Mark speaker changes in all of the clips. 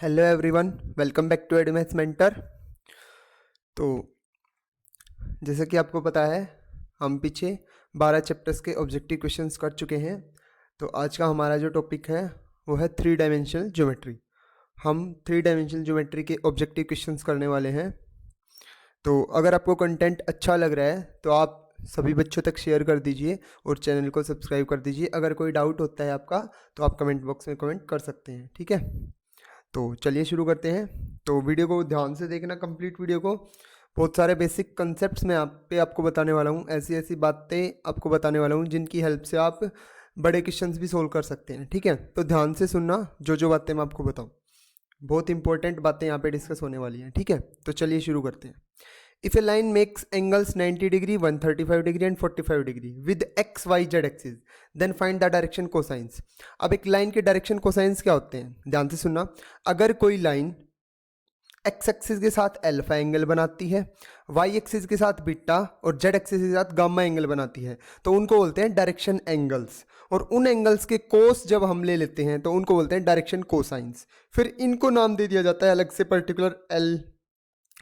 Speaker 1: Hello everyone, welcome back to Edmaths mentor. तो जैसा कि आपको पता है, हम पीछे 12 चैप्टर्स के ऑब्जेक्टिव क्वेश्चंस कर चुके हैं। तो आज का हमारा जो टॉपिक है वो है 3 डायमेंशनल ज्योमेट्री। हम 3 डायमेंशनल ज्योमेट्री के ऑब्जेक्टिव क्वेश्चंस करने वाले हैं। तो अगर आपको कंटेंट अच्छा लग रहा है तो आप सभी बच्चों तक शेयर कर दीजिए और चैनल को सब्सक्राइब कर दीजिए। अगर कोई डाउट होता है आपका तो आप कमेंट बॉक्स में कमेंट कर सकते हैं, ठीक है। तो चलिए शुरू करते हैं। तो वीडियो को ध्यान से देखना, कंप्लीट वीडियो को। बहुत सारे बेसिक कंसेप्ट्स मैं आपको बताने वाला हूँ, ऐसी ऐसी बातें आपको बताने वाला हूँ जिनकी हेल्प से आप बड़े क्वेश्चंस भी सोल्व कर सकते हैं, ठीक है। तो ध्यान से सुनना, जो जो बातें मैं आपको बताऊँ, बहुत इंपॉर्टेंट बातें यहाँ पे डिस्कस होने वाली हैं, ठीक है। तो चलिए शुरू करते हैं। If a line makes angles 90 degree, 135 degree and 45 degree with x, y, z axis, then find the direction cosines। अब एक लाइन के डायरेक्शन कोसाइंस क्या होते हैं, ध्यान से सुनना। अगर कोई लाइन x एक्सिस के साथ अल्फा एंगल बनाती है, y एक्सिस के साथ बीटा और z एक्सिस के साथ गामा एंगल बनाती है, तो उनको बोलते हैं डायरेक्शन एंगल्स। और उन एंगल्स के कोस जब हम ले लेते हैं तो उनको बोलते हैं डायरेक्शन कोसाइंस। फिर इनको नाम दे दिया जाता है अलग से, पर्टिकुलर l,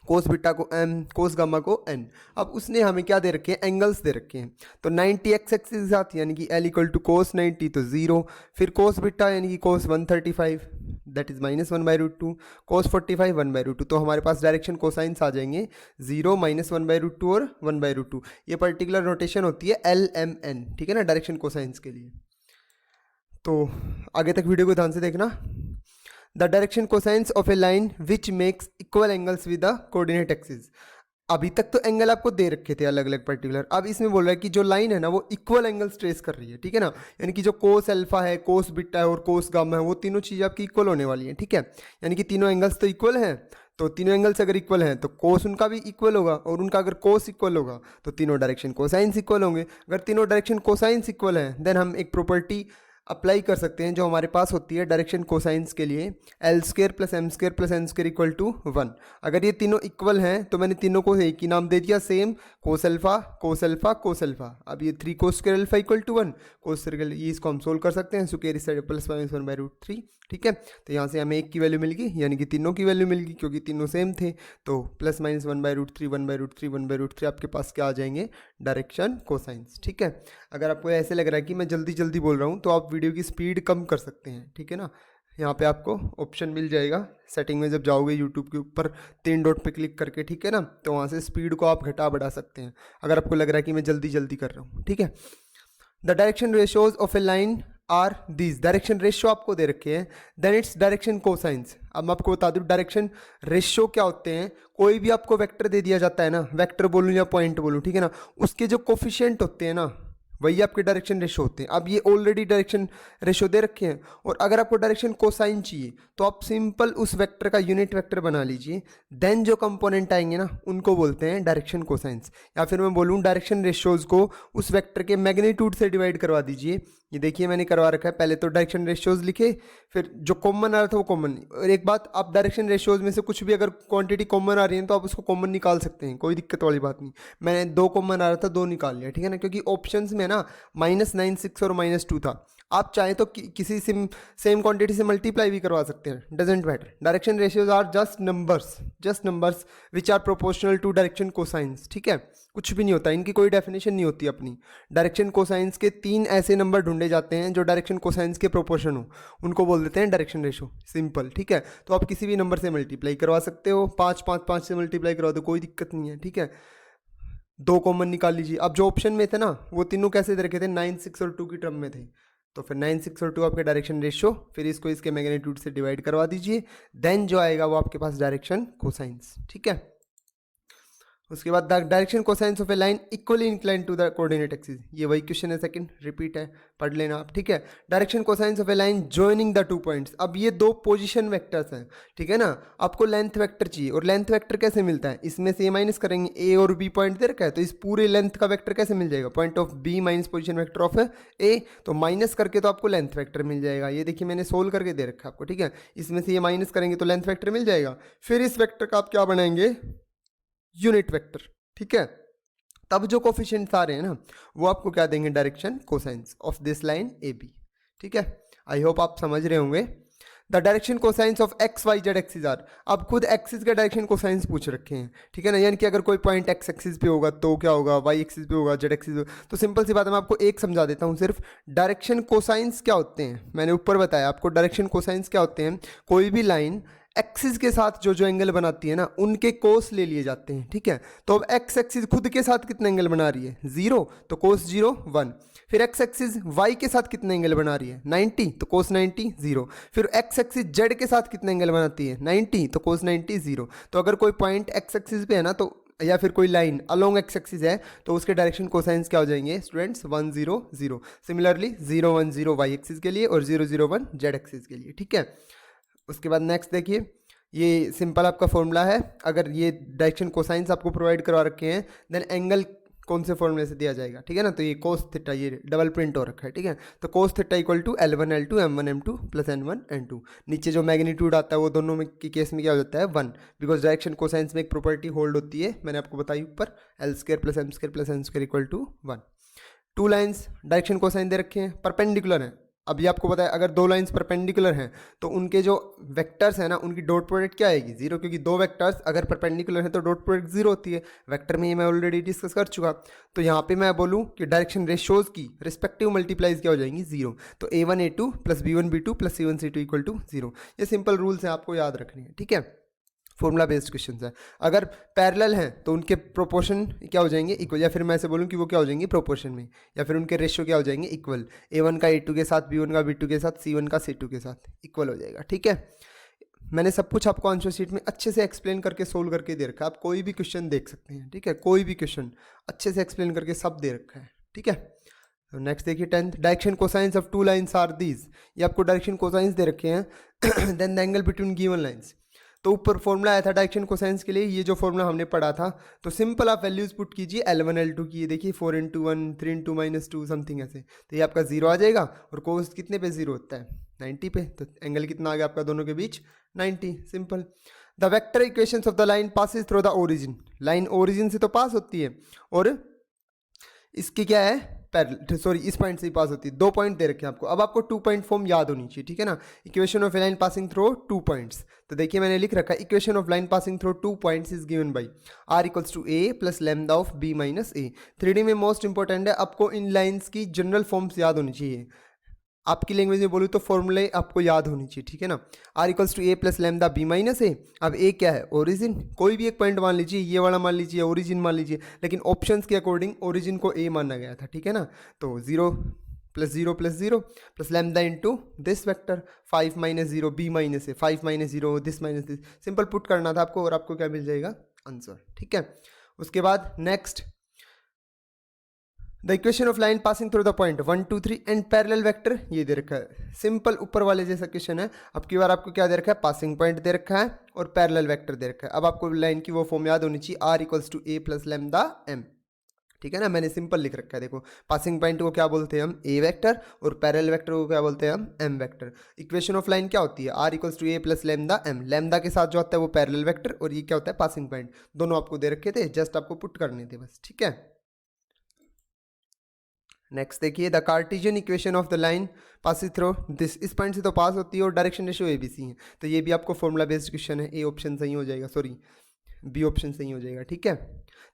Speaker 1: कोस बीटा को m, कोस गामा को n। अब उसने हमें क्या दे रखे हैं, एंगल्स दे रखे हैं। तो 90 एक्स एक्सिस के साथ यानी कि l इक्वल टू कोस 90 तो 0, फिर कोस बीटा यानी कि कोस 135 दैट इज -1/√2, कोस 45 1/√2। तो हमारे पास डायरेक्शन कोसाइंस आ जाएंगे 0, -1/√2 और 1/√2। ये पर्टिकुलर नोटेशन होती है LMN, ठीक है ना, डायरेक्शन कोसाइंस के लिए। तो आगे तक वीडियो को ध्यान से देखना। The direction cosines of a line which makes equal angles with the coordinate axis. अभी तक तो एंगल आपको दे रखे थे अलग अलग पर्टिकुलर, अब इसमें बोल रहा है कि जो लाइन है ना वो इक्वल एंगल्स ट्रेस कर रही है, ठीक है ना। यानी कि जो कोस अल्फा है, कोस बीटा है और कोस गामा है, वो तीनों चीज़ें आपकी इक्वल होने वाली हैं, ठीक है। यानी कि तीनों एंगल्स तो इक्वल हैं। तो तीनों एंगल्स अगर इक्वल हैं तो कोस उनका भी इक्वल होगा, और उनका अगर कोस इक्वल होगा तो तीनों डायरेक्शन कोसाइंस इक्वल होंगे। अगर तीनों डायरेक्शन कोसाइंस इक्वल हैं देन हम एक प्रॉपर्टी अप्लाई कर सकते हैं जो हमारे पास होती है डायरेक्शन कोसाइंस के लिए, L² + M² + N² = 1। अगर ये तीनों इक्वल हैं तो मैंने तीनों को एक ही नाम दे दिया, same, cos alpha cos alpha cos alpha. अब ये 3 cos square alpha = 1, cos square, ये इसको हम सोल्व कर सकते हैं, स्क्वायर साइड +-1/√3, ठीक है। तो यहाँ से हमें एक की वैल्यू मिल गई, यानी कि तीनों की वैल्यू मिल गई क्योंकि तीनों सेम थे। तो +-1/√3 1/√3 1/√3 आपके पास क्या आ जाएंगे, डायरेक्शन कोसाइंस, ठीक है। अगर आपको ऐसे लग रहा है कि मैं जल्दी जल्दी बोल रहा हूँ तो आप वीडियो की स्पीड कम कर सकते हैं, ठीक है ना। यहाँ पे आपको ऑप्शन मिल जाएगा सेटिंग में, जब जाओगे यूट्यूब के ऊपर 3 डॉट पे क्लिक करके, ठीक है ना, तो वहाँ से स्पीड को आप घटा बढ़ा सकते हैं अगर आपको लग रहा है कि मैं जल्दी जल्दी कर रहा हूँ, ठीक है। The direction ratios of a line are these. Direction ratio आपको दे रखे हैं, देन इट्स डायरेक्शन कोसाइंस। अब मैं आपको बता दूं डायरेक्शन रेशियो क्या होते हैं। कोई भी आपको वेक्टर दे दिया जाता है ना, वेक्टर बोलूँ या पॉइंट बोलूँ, ठीक है ना, उसके जो कोफिशिएंट होते हैं ना वही आपके डायरेक्शन रेशो होते हैं। अब ये ऑलरेडी डायरेक्शन रेशो दे रखे हैं, और अगर आपको डायरेक्शन कोसाइन चाहिए तो आप सिंपल उस वेक्टर का यूनिट वेक्टर बना लीजिए, देन जो कंपोनेंट आएंगे ना उनको बोलते हैं डायरेक्शन कोसाइंस। या फिर मैं बोलूँ डायरेक्शन रेशियोज को उस वेक्टर के मैग्नीट्यूड से डिवाइड करवा दीजिए। ये देखिए मैंने करवा रखा है, पहले तो डायरेक्शन रेशियोज लिखे, फिर जो कॉमन आ रहा था वो कॉमन। और एक बात, आप डायरेक्शन रेशियोज में से कुछ भी अगर क्वांटिटी कॉमन आ रही है तो आप उसको कॉमन निकाल सकते हैं, कोई दिक्कत वाली बात नहीं। मैंने 2 कॉमन आ रहा था, 2 निकाल लिया, ठीक है ना, क्योंकि ऑप्शंस में ना -9 6 और -2 था। आप चाहें तो किसी सेम क्वांटिटी से मल्टीप्लाई भी करवा सकते हैं, doesn't matter. Direction ratios are just numbers which are proportional to direction cosines, ठीक है। कुछ भी नहीं होता, इनकी कोई डेफिनेशन नहीं होती अपनी। डायरेक्शन कोसाइंस के 3 ऐसे नंबर ढूंढे जाते हैं जो डायरेक्शन कोसाइंस के प्रोपोर्शन हो, उनको बोल देते हैं डायरेक्शन रेशो, सिंपल, ठीक है। तो आप किसी भी नंबर से मल्टीप्लाई करवा सकते हो, 5 5 5 से मल्टीप्लाई करवा दो, कोई दिक्कत नहीं है, ठीक है। 2 कॉमन निकाल लीजिए। अब जो ऑप्शन में थे ना वो तीनों कैसे दे रखे थे, 9 6 और 2 की टर्म में थे, तो फिर 9 6 और 2 आपके डायरेक्शन रेशियो, फिर इसको इसके मैग्नीट्यूड से डिवाइड करवा दीजिए, देन जो आएगा वो आपके पास डायरेक्शन कोसाइंस, ठीक है। उसके बाद the direction cosines of a line equally inclined to the coordinate axis. ये वही क्वेश्चन है, सेकंड रिपीट है, पढ़ लेना आप, ठीक है। Direction cosines of a line joining the 2 points. अब ये 2 पोजीशन वेक्टर्स हैं, ठीक है ना। आपको लेंथ वेक्टर चाहिए, और लेंथ वेक्टर कैसे मिलता है, इसमें से माइनस करेंगे, ए और बी पॉइंट दे रखा है, तो इस पूरे लेंथ का वेक्टर कैसे मिल जाएगा, point of B minus position vector of A. तो माइनस करके तो आपको लेंथ वेक्टर मिल जाएगा। ये देखिए मैंने सोल्व करके दे रखा है आपको, ठीक है। इसमें से ये माइनस करेंगे तो लेंथ वेक्टर मिल जाएगा। फिर इस वेक्टर का आप क्या बनाएंगे, यूनिट वेक्टर, ठीक है। तब जो कोफिशिएंट्स आ रहे हैं ना वो आपको क्या देंगे, direction cosines of this line a b, ठीक है। आई होप आप समझ रहे होंगे। The direction cosines of x y z axis are. अब खुद एक्सिस का डायरेक्शन कोसाइंस पूछ रखे हैं, ठीक है ना, यानी कि अगर कोई पॉइंट एक्स एक्सिस पे होगा तो क्या होगा, वाई एक्सिस पे होगा, जेड एक्सिस। तो सिंपल सी बात है, मैं आपको एक समझा देता हूँ सिर्फ। डायरेक्शन कोसाइंस क्या होते हैं, मैंने ऊपर बताया आपको डायरेक्शन कोसाइंस क्या होते हैं। कोई भी लाइन एक्सिस के साथ जो जो एंगल बनाती है ना, उनके कोस ले लिए जाते हैं, ठीक है। तो अब एक्स एक्सिस खुद के साथ कितना एंगल बना रही है, 0, तो कोस 0 1। फिर एक्स एक्सिस वाई के साथ कितना एंगल बना रही है, 90, तो कोस 90 0। फिर एक्स एक्सिस जेड के साथ कितना एंगल बनाती है, 90, तो कोस 90 0। तो अगर कोई पॉइंट एक्स एक्सिस पे है ना, तो या फिर कोई लाइन अलोंग एक्स एक्सिस है, तो उसके डायरेक्शन कोसाइंस क्या हो जाएंगे स्टूडेंट्स, 1 0 0। सिमिलरली 0 1 0 वाई एक्सिस के लिए और 0 0 1 जेड एक्सिस के लिए, ठीक है। उसके बाद नेक्स्ट देखिए, ये सिंपल आपका फॉर्मूला है। अगर ये डायरेक्शन कोसाइंस आपको प्रोवाइड करवा रखे हैं, देन एंगल कौन से फॉर्मूले से दिया जाएगा, ठीक है ना। तो ये कोस थीटा, ये डबल प्रिंट हो रखा है, ठीक है। तो cos theta equal to L1 L2 M1 M2 plus N1 N2। नीचे जो मैग्नीट्यूड आता है वो दोनों में के केस में क्या हो जाता है 1, बिकॉज डायरेक्शन कोसाइंस में एक प्रॉपर्टी होल्ड होती है, मैंने आपको बताई ऊपर, L² plus M² plus N² equal to 1। 2 lines direction cosine दे रखे हैं, परपेंडिकुलर है। अब ये आपको पता है, अगर 2 लाइंस परपेंडिकुलर हैं तो उनके जो वेक्टर्स हैं ना, उनकी डॉट प्रोडक्ट क्या आएगी, 0, क्योंकि 2 वेक्टर्स अगर परपेंडिकुलर हैं तो डॉट प्रोडक्ट 0 होती है। वेक्टर में ये मैं ऑलरेडी डिस्कस कर चुका। तो यहाँ पे मैं बोलूँ कि डायरेक्शन रेशियोज की रिस्पेक्टिव मल्टीप्लाइज क्या हो जाएंगी, 0। तो A1 A2 plus B1 B2 plus C1 C2 equal to 0। ये सिंपल रूल्स हैं, आपको याद रखने हैं, ठीक है। फॉर्मूला बेस्ड क्वेश्चन है। अगर पैरेलल हैं तो उनके प्रोपोर्शन क्या हो जाएंगे, इक्वल, या फिर मैं ऐसे बोलूँ कि वो क्या हो जाएंगे प्रोपोर्शन में, या फिर उनके रेशियो क्या हो जाएंगे इक्वल। A1 का A2 के साथ, B1 का B2 के साथ, C1 का C2 के साथ इक्वल हो जाएगा, ठीक है। मैंने सब कुछ आपको आंसर शीट में अच्छे से एक्सप्लेन करके सोल्व करके दे रखा है। आप कोई भी क्वेश्चन देख सकते हैं, ठीक है, कोई भी क्वेश्चन अच्छे से एक्सप्लेन करके सब दे रखा है, ठीक है। तो नेक्स्ट देखिए 10th, direction cosines of 2 lines are these. ये आपको डायरेक्शन कोसाइंस दे रखे हैं। Then the angle between given lines. तो ऊपर फॉर्मूला आया था डायरेक्शन कोसाइंस के लिए, ये जो फॉर्मूला हमने पढ़ा था, तो सिंपल आप वैल्यूज पुट कीजिए L1 L2 की, ये देखिए 4 × 1 3 × -2 समथिंग ऐसे, तो ये आपका 0 आ जाएगा। और कोस कितने पे 0 होता है, 90 पे, तो एंगल कितना आ गया आपका दोनों के बीच, 90, simple. The vector equations of the line passes through the origin. Line origin से तो पास होती है, और इसकी क्या है पैरेलल, सॉरी इस पॉइंट से ही पास होती है। 2 पॉइंट दे रखे हैं आपको। अब आपको 2 पॉइंट फॉर्म याद होनी चाहिए, ठीक है ना। Equation of a line passing through 2 points. तो देखिए मैंने लिख रखा है, equation of line passing through 2 points is given by R equals to A plus lambda of B minus A। 3D में मोस्ट इंपॉर्टेंट है, आपको इन लाइन्स की जनरल फॉर्म्स याद होनी चाहिए। आपकी लैंग्वेज में बोलूँ तो फॉर्मूले आपको याद होनी चाहिए, ठीक है ना। R equals to A plus lambda B minus A। अब A क्या है, ओरिजिन। कोई भी एक पॉइंट मान लीजिए, ये वाला मान लीजिए, ओरिजिन मान लीजिए, लेकिन ऑप्शंस के अकॉर्डिंग ओरिजिन को A माना गया था, ठीक है ना। तो 0 plus 0 plus 0 plus lambda into this vector 5 - 0 B minus A, 5 - 0 this minus this, simple put करना था आपको और आपको क्या मिल जाएगा आंसर, ठीक है। उसके बाद next, the equation of line passing through the point 1 2 3 and parallel vector, ये दे रखा है। सिंपल ऊपर वाले जैसा क्वेश्चन है। अब की बार आपको क्या दे रखा है, पासिंग पॉइंट दे रखा है और पैरेलल वेक्टर दे रखा है। अब आपको लाइन की वो फॉर्म याद होनी चाहिए, R equals to A plus lambda M, ठीक है ना। मैंने सिंपल लिख रखा है, देखो पासिंग पॉइंट को क्या बोलते हैं हम, A वेक्टर, और पैरेलल वेक्टर को क्या बोलते हैं हम, M vector. Equation of line क्या होती है, R equals to A plus lambda M। Lambda के साथ जो आता है वो पैरेलल वेक्टर, और ये क्या होता है पासिंग पॉइंट। दोनों आपको दे रखे थे, जस्ट आपको पुट करने थे बस, ठीक है। नेक्स्ट देखिए, the Cartesian equation of the line passing through this, इस पॉइंट से तो पास होती है और डायरेक्शन रेशियो ABC है। तो ये भी आपको फॉर्मूला बेस्ड क्वेश्चन है, ए ऑप्शन सही हो जाएगा, सॉरी बी ऑप्शन सही हो जाएगा, ठीक है।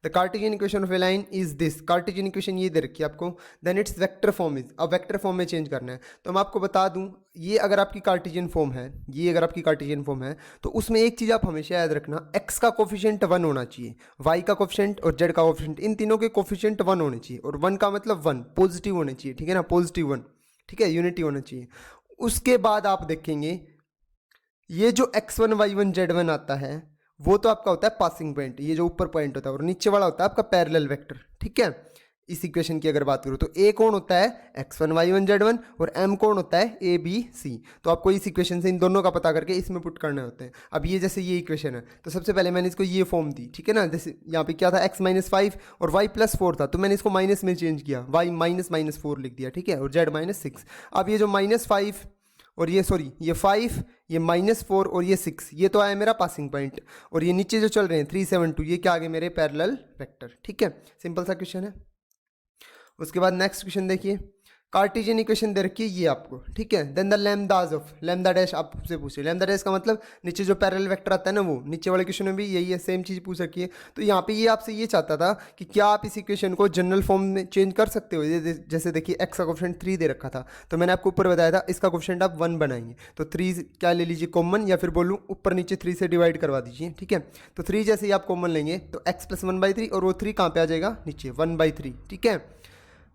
Speaker 1: The Cartesian equation of a line is this. Cartesian equation ये दे रखी है आपको, then its vector form is. अब वेक्टर फॉर्म में चेंज करना है, तो मैं आपको बता दूं, ये अगर आपकी कार्टेशियन फॉर्म है, ये अगर आपकी कार्टेशियन फॉर्म है, तो उसमें एक चीज़ आप हमेशा याद रखना, x का कोफिशिएंट 1 होना चाहिए, y का कोफिशिएंट और z का कोफिशिएंट, इन तीनों के कोफिशिएंट 1 होने चाहिए। और 1 का मतलब 1 पॉजिटिव होने चाहिए, ठीक है ना, पॉजिटिव 1, ठीक है, यूनिटी होना चाहिए। उसके बाद आप देखेंगे ये जो x1 y1 z1 आता है, वो तो आपका होता है पासिंग पॉइंट, ये जो ऊपर पॉइंट होता है, और नीचे वाला होता है आपका पैरेलल वेक्टर, ठीक है। इस इक्वेशन की अगर बात करूँ तो A कौन होता है, x1 y1 z1, और M कौन होता है, A B C। तो आपको इस इक्वेशन से इन दोनों का पता करके इसमें पुट करने होते हैं। अब ये जैसे ये इक्वेशन है, तो सबसे पहले मैंने इसको ये फॉर्म दी, ठीक है ना। जैसे यहाँ पे क्या था, x - 5 और y + 4 था, तो मैंने इसको माइनस में चेंज किया, y - 4 लिख दिया, ठीक है, और z - 6। अब ये जो -5 और ये सॉरी ये 5, ये -4 और ये 6, ये तो आया मेरा पासिंग पॉइंट, और ये नीचे जो चल रहे हैं 3 7 2, ये क्या आ गए मेरे पैरेलल वेक्टर, ठीक है। सिंपल सा क्वेश्चन है। उसके बाद नेक्स्ट क्वेश्चन देखिए, कार्टेशियन इक्वेशन दे रखी है ये आपको, ठीक है। Then the lambdas of, lambda dash आपसे पूछ रहे, लैम्डा डैश का मतलब नीचे जो पैरेलल वेक्टर आता है ना, वो नीचे वाले क्वेश्चन में भी यही है, सेम चीज़ पूछ रखी है। तो यहाँ पे ये आपसे ये चाहता था कि क्या आप इस इक्वेशन को जनरल फॉर्म में चेंज कर सकते हो। जैसे देखिए एक्स का कोफिशिएंट 3 दे रखा था, तो मैंने आपको ऊपर बताया था इसका कोफिशिएंट आप 1 बनाएंगे, तो 3 क्या ले लीजिए कॉमन, या फिर बोलूँ ऊपर नीचे 3 से डिवाइड करवा दीजिए, ठीक है। तो 3 जैसे ही आप कॉमन लेंगे तो एक्स प्लस 1/3, और वो 3 कहाँ पे आ जाएगा, नीचे 1/3, ठीक है।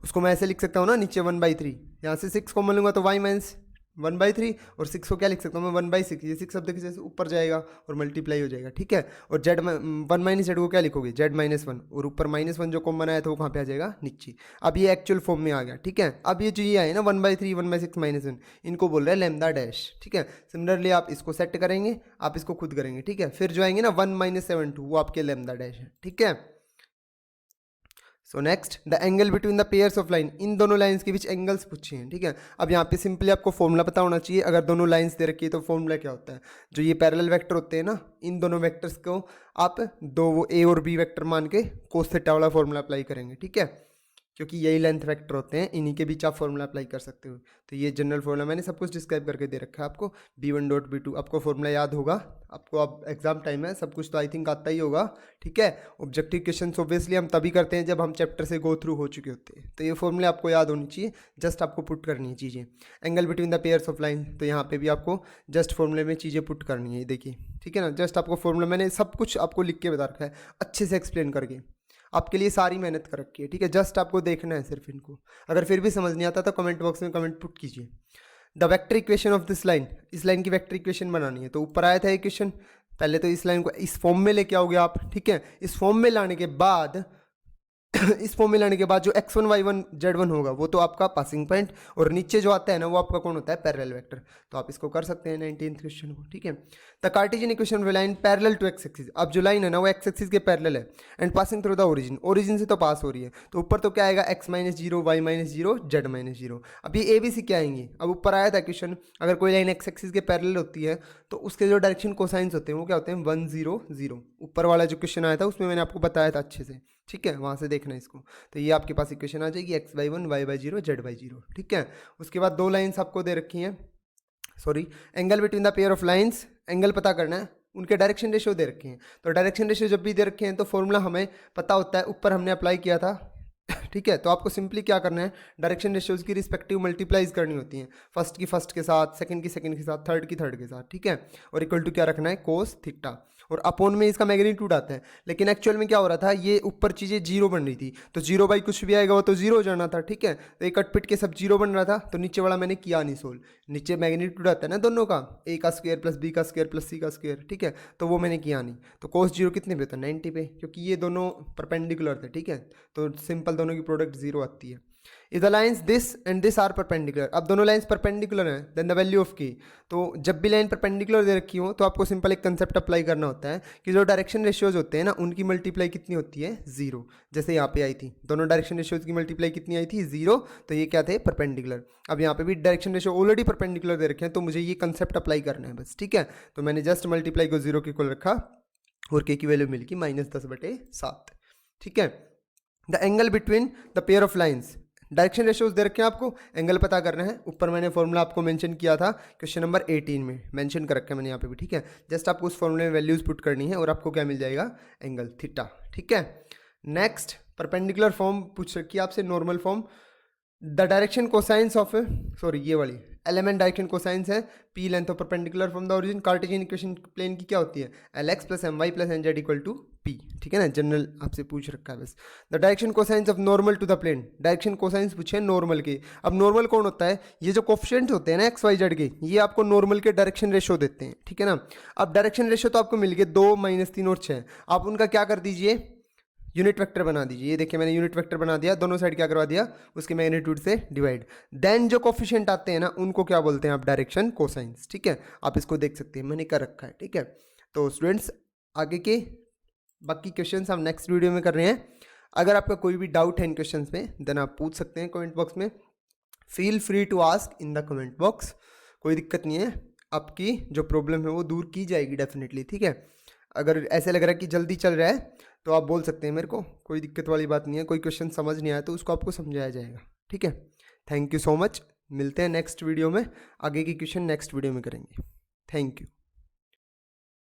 Speaker 1: उसको मैं ऐसे लिख सकता हूँ ना, नीचे 1/3, यहाँ से 6 कॉमन लूँगा तो y माइनस 1/3, और 6 को क्या लिख सकता हूँ मैं 1/6, ये 6 शब्द के जैसे ऊपर जाएगा और मल्टीप्लाई हो जाएगा, ठीक है। और z 1 माइनस जेड को क्या लिखोगे, z-1, और ऊपर -1 जो कॉमन आया था वो कहाँ पे आ जाएगा, नीचे। अब ये एक्चुअल फॉर्म में आ गया, ठीक है। अब ये जो ये आए ना 1/3, 1/6 -1, इनको बोल रहे हैं लैम्डा डैश, ठीक है। सिमिलरली आप इसको सेट करेंगे, आप इसको खुद करेंगे, ठीक है। फिर जो आएंगे ना 1 - 7/2, वो आपके लैम्डा डैश है, ठीक है। So next, the angle between the pairs of line, इन दोनों लाइंस के बीच एंगल्स पूछे हैं, ठीक है। अब यहाँ पे सिंपली आपको फॉर्मूला पता होना चाहिए, अगर दोनों लाइंस दे रखी है तो फॉर्मूला क्या होता है, जो ये पैरेलल वेक्टर होते हैं ना, इन दोनों वेक्टर्स को आप दो वो ए और बी वेक्टर मान के कोस थीटा वाला फॉर्मूला अप्लाई करेंगे, ठीक है, क्योंकि यही लेंथ वेक्टर होते हैं, इन्हीं के बीच आप फॉर्मूला अप्लाई कर सकते हो। तो ये जनरल फॉर्मूला मैंने सब कुछ डिस्क्राइब करके दे रखा है आपको, b1.b2 आपको फॉर्मूला याद होगा, आपको अब एग्जाम टाइम है, सब कुछ तो आई थिंक आता ही होगा, ठीक है। ऑब्जेक्टिव क्वेश्चन ऑब्वियसली हम तभी करते हैं जब हम चैप्टर से गो थ्रू हो चुके होते हैं, तो ये फॉर्मूले आपको याद होनी चाहिए, जस्ट आपको पुट करनी है चीज़ें। Angle between the pairs of line, तो यहाँ पे भी आपको जस्ट फॉर्मूले में चीज़ें पुट करनी है, देखिए, ठीक है ना। जस्ट आपको फॉर्मूला मैंने सब कुछ आपको लिख के बता रखा है, अच्छे से एक्सप्लेन करके, आपके लिए सारी मेहनत कर रखी है, ठीक है। जस्ट आपको देखना है सिर्फ इनको, अगर फिर भी समझ नहीं आता तो कमेंट बॉक्स में कमेंट पुट कीजिए। The vector equation of this line, इस लाइन की वेक्टर इक्वेशन बनानी है, तो ऊपर आया था इक्वेशन, पहले तो इस लाइन को इस फॉर्म में लेके आओगे आप, ठीक है। इस फॉर्म में लाने के बाद इस फॉर्म में लाने के बाद जो x1 y1 z1 होगा वो तो आपका पासिंग पॉइंट, और नीचे जो आता है ना वो आपका कौन होता है, पैरेलल वेक्टर। तो आप इसको कर सकते हैं 19th क्वेश्चन को, ठीक है। The Cartesian equation of line parallel to x axis, अब जो लाइन है ना वो एक्स एक्सिस के पैरेलल है, and passing through the origin, origin से तो पास हो रही है, तो ऊपर तो क्या आएगा x - 0 y - 0 z - 0। अब ये ए बी सी क्या आएंगे, अब ऊपर आया था क्वेश्चन, अगर कोई लाइन एक्स एक्सिस के पैरेलल होती है तो उसके जो डायरेक्शन कोसाइंस होते हैं वो क्या होते हैं, 1 0 0। ऊपर वाला जो क्वेश्चन आया था उसमें मैंने आपको बताया था अच्छे से, ठीक है, वहाँ से देखना इसको। तो ये आपके पास इक्वेशन आ जाएगी x/1 y/0 z/0, ठीक है। उसके बाद दो लाइंस आपको दे रखी हैं, sorry, angle between the pair of lines, angle पता करना है, उनके डायरेक्शन रेशियो दे रखे हैं। तो डायरेक्शन रेशियो जब भी दे रखे हैं तो फॉर्मूला हमें पता होता है, ऊपर हमने अप्लाई किया था, ठीक है। तो आपको सिंपली क्या करना है, डायरेक्शन रेशियोज की रिस्पेक्टिव मल्टीप्लाइज करनी होती हैं, फर्स्ट की फर्स्ट के साथ, सेकंड की सेकंड के साथ, थर्ड की थर्ड के साथ, ठीक है। और इक्वल टू क्या रखना है, कोस थीटा, और अपॉन में इसका मैग्नीट्यूड आता है। लेकिन एक्चुअल में क्या हो रहा था, ये ऊपर चीज़ें जीरो बन रही थी, तो जीरो बाई कुछ भी आएगा वो तो जीरो हो जाना था, ठीक है। तो एक कट पिट के सब जीरो बन रहा था, तो नीचे वाला मैंने किया नहीं सोल्व, नीचे मैग्नीट्यूड आता है ना दोनों का, a का स्क्वायर प्लस b का स्क्वायर प्लस c का स्क्वायर, ठीक है, तो वो मैंने किया नहीं। तो कोस जीरो कितने पे होता है, 90 पे, क्योंकि ये दोनों परपेंडिकुलर थे, ठीक है। तो सिंपल दोनों की प्रोडक्ट जीरो आती है। If the lines this and this are perpendicular, अब दोनों लाइन्स परपेंडिकुलर हैं, देन द वैल्यू ऑफ की, तो जब भी लाइन परपेंडिकुलर दे रखी हो तो आपको सिंपल एक कंसेप्ट अप्लाई करना होता है कि जो डायरेक्शन रेशियोज होते हैं ना उनकी मल्टीप्लाई कितनी होती है, जीरो। जैसे यहाँ पे आई थी, दोनों डायरेक्शन रेशियोज की मल्टीप्लाई कितनी आई थी, जीरो, तो ये क्या थे, परपेंडिकुलर। अब यहाँ पे भी डायरेक्शन रेशियो ऑलरेडी परपेंडिकुलर दे रखे हैं, तो मुझे ये कंसेप्ट अप्लाई करना है बस, ठीक है। तो मैंने जस्ट मल्टीप्लाई को जीरो के इक्वल रखा, और के की वैल्यू मिल गई -10/7, ठीक है। The angle between the pair of lines, direction ratios दे रखे हैं आपको, एंगल पता करना है, ऊपर मैंने फॉर्मूला आपको मेंशन किया था क्वेश्चन नंबर 18 में, मेंशन कर रखा है मैंने यहाँ पे भी, ठीक है। जस्ट आपको उस फॉर्मूले में वैल्यूज पुट करनी है और आपको क्या मिल जाएगा, एंगल थीटा, ठीक है। नेक्स्ट, परपेंडिकुलर फॉर्म पूछ रखी है आपसे, normal form, the direction cosines of, sorry ये वाली एलिमेंट डायरेक्शन कोसाइंस है, p length of perpendicular from the origin, Cartesian equation plane की क्या होती है, Lx + My + Nz = P, ठीक है ना, जनरल आपसे पूछ रखा है बस। The direction cosines of normal to the plane, direction cosines पूछे नॉर्मल के। अब नॉर्मल कौन होता है, ये जो कोफिशिएंट होते हैं ना x y z के, ये आपको नॉर्मल के डायरेक्शन रेशियो देते हैं, ठीक है ना। अब डायरेक्शन रेशियो तो आपको मिल गए 2, -3 और 6, आप उनका क्या कर दीजिए, यूनिट वेक्टर बना दीजिए। ये देखिए मैंने यूनिट वेक्टर बना दिया, दोनों साइड क्या करवा दिया, उसके मैग्नीट्यूड से डिवाइड, देन जो कोफिशिएंट आते हैं ना उनको क्या बोलते हैं आप, डायरेक्शन कोसाइंस, ठीक है। आप इसको देख सकते हैं, मैंने कर रखा है, ठीक है। तो स्टूडेंट्स आगे के बाकी क्वेश्चंस हम नेक्स्ट वीडियो में कर रहे हैं। अगर आपका कोई भी डाउट है इन क्वेश्चंस में, देन आप पूछ सकते हैं कमेंट बॉक्स में, feel free to ask in the comment box, कोई दिक्कत नहीं है, आपकी जो प्रॉब्लम है वो दूर की जाएगी डेफिनेटली, ठीक है। अगर ऐसे लग रहा है कि जल्दी चल रहा है तो आप बोल सकते हैं मेरे को, कोई दिक्कत वाली बात नहीं है, कोई क्वेश्चन समझ नहीं आया तो उसको आपको समझाया जाएगा, ठीक है। Thank you so much. मिलते हैं नेक्स्ट वीडियो में, आगे की क्वेश्चन नेक्स्ट वीडियो में करेंगे। Thank you.